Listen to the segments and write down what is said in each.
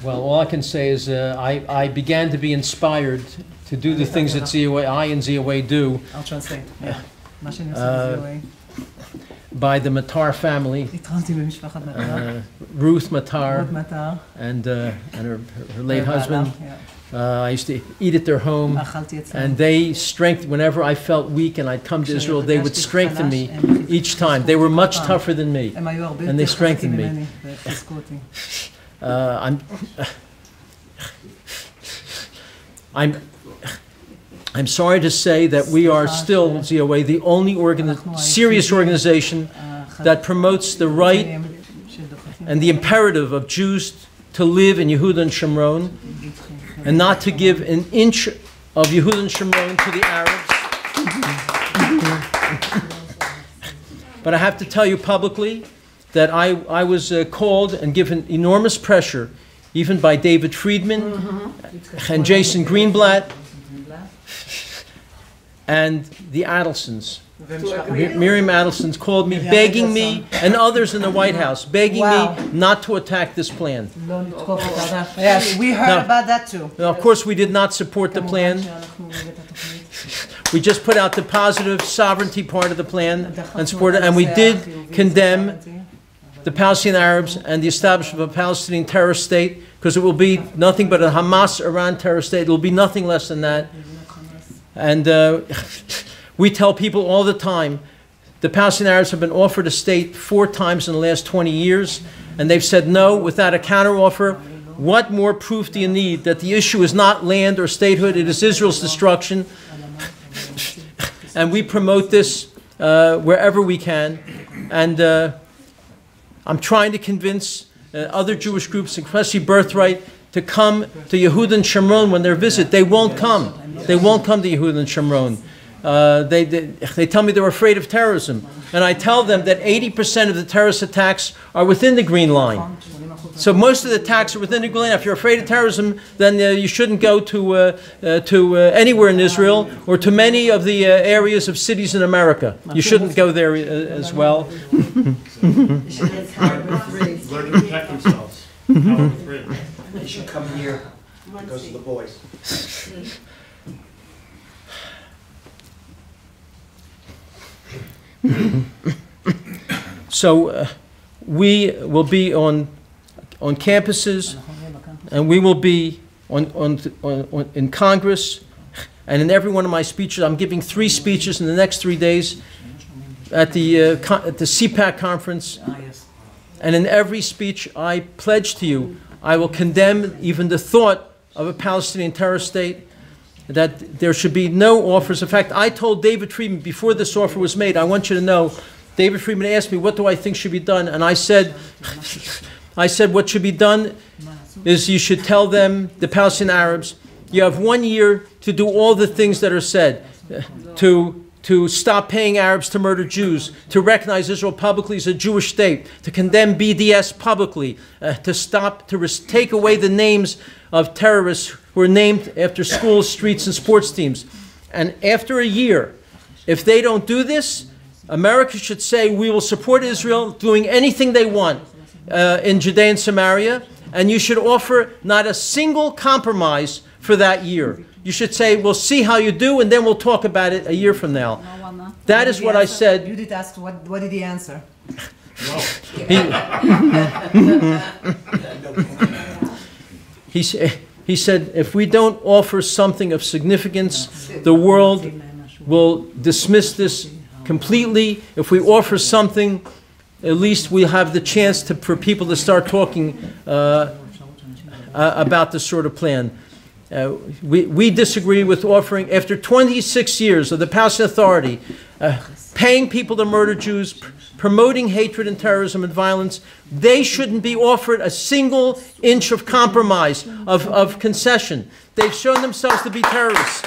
Well, all I can say is I began to be inspired to do the things that I and ZOA do. I'll translate. Yeah. By the Matar family, Ruth Matar, and her late husband. I used to eat at their home, and they strengthened. Whenever I felt weak and I'd come to Israel, they would strengthen me each time. They were much tougher than me, and they strengthened me. I'm sorry to say that we are still, ZOA, the only serious organization that promotes the right and the imperative of Jews to live in Yehuda and Shomron and not to give an inch of Yehuda and Shomron to the Arabs. But I have to tell you publicly that I was called and given enormous pressure, even by David Friedman and Jason Greenblatt and the Adelsons. Miriam Adelson's called me, begging me, and others in the White House, begging me not to attack this plan. Yes, we heard about that too. Now, of course, we did not support the plan. We just put out the positive sovereignty part of the plan and supported, and we did condemn the Palestinian Arabs and the establishment of a Palestinian terrorist state, because it will be nothing but a Hamas-Iran terrorist state. It will be nothing less than that. And we tell people all the time, the Palestinian Arabs have been offered a state 4 times in the last 20 years, and they've said no without a counteroffer. What more proof do you need that the issue is not land or statehood, it is Israel's destruction? And we promote this wherever we can. And I'm trying to convince other Jewish groups, especially Birthright, to come to Yehuda and Shomron when they visit. They won't come. They won't come to Yehuda and Shomron. They tell me they're afraid of terrorism. And I tell them that 80% of the terrorist attacks are within the Green Line. So most of the attacks are within the Green Line. If you're afraid of terrorism, then you shouldn't go to anywhere in Israel or to many of the areas of cities in America. You shouldn't go there as well. Learn to protect themselves. They should come here because of the boys. So we will be on campuses, and we will be in Congress, and in every one of my speeches. I'm giving 3 speeches in the next 3 days at the CPAC conference, and in every speech I pledge to you I will condemn even the thought of a Palestinian terrorist state, that there should be no offers. In fact, I told David Friedman before this offer was made, I want you to know, David Friedman asked me, what do I think should be done? And I said what should be done is you should tell them, the Palestinian Arabs, you have 1 year to do all the things that are said, to stop paying Arabs to murder Jews, to recognize Israel publicly as a Jewish state, to condemn BDS publicly, to take away the names of terrorists who are named after schools, streets, and sports teams. And after a year, if they don't do this, America should say we will support Israel doing anything they want in Judea and Samaria, and you should offer not a single compromise for that year. You should say, we'll see how you do, and then we'll talk about it a year from now. That is what I said. You did ask, what did he answer? He said, if we don't offer something of significance, the world will dismiss this completely. If we offer something, at least we'll have the chance for people to start talking about this sort of plan. We disagree with offering, after 26 years of the Palestinian Authority, paying people to murder Jews, promoting hatred and terrorism and violence. They shouldn't be offered a single inch of compromise, of concession. They've shown themselves to be terrorists.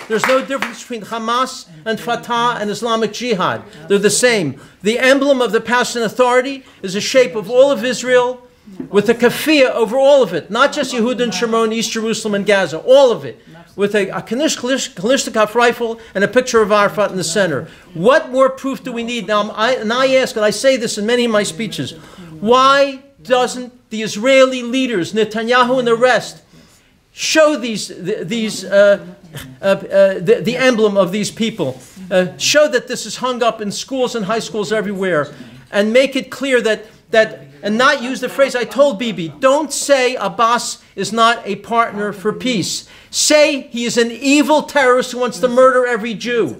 There's no difference between Hamas and Fatah and Islamic Jihad. They're the same. The emblem of the Palestinian Authority is the shape of all of Israel, with a kafiyah over all of it, not just Yehuda and Shomron, East Jerusalem and Gaza, all of it, with a Kalashnikov rifle and a picture of Arafat in the center. What more proof do we need? Now, I ask, and I say this in many of my speeches, why doesn't the Israeli leaders, Netanyahu and the rest, show the emblem of these people, show that this is hung up in schools and high schools everywhere, and make it clear that and not use the phrase, I told Bibi, don't say Abbas is not a partner for peace. Say he is an evil terrorist who wants to murder every Jew.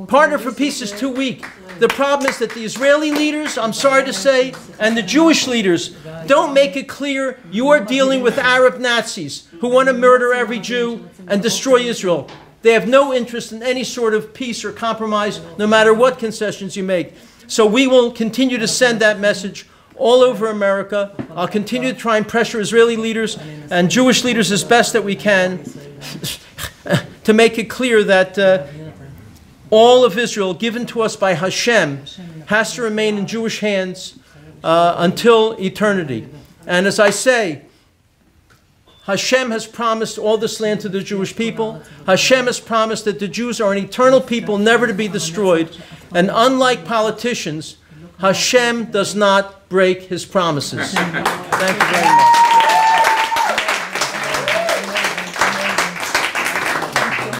Partner for peace is too weak. The problem is that the Israeli leaders, I'm sorry to say, and the Jewish leaders don't make it clear you are dealing with Arab Nazis who want to murder every Jew and destroy Israel. They have no interest in any sort of peace or compromise, no matter what concessions you make. So we will continue to send that message all over America. I'll continue to try and pressure Israeli leaders and Jewish leaders as best that we can to make it clear that all of Israel given to us by Hashem has to remain in Jewish hands until eternity. And as I say, Hashem has promised all this land to the Jewish people. Hashem has promised that the Jews are an eternal people, never to be destroyed. And unlike politicians, Hashem does not break his promises. Thank you very much.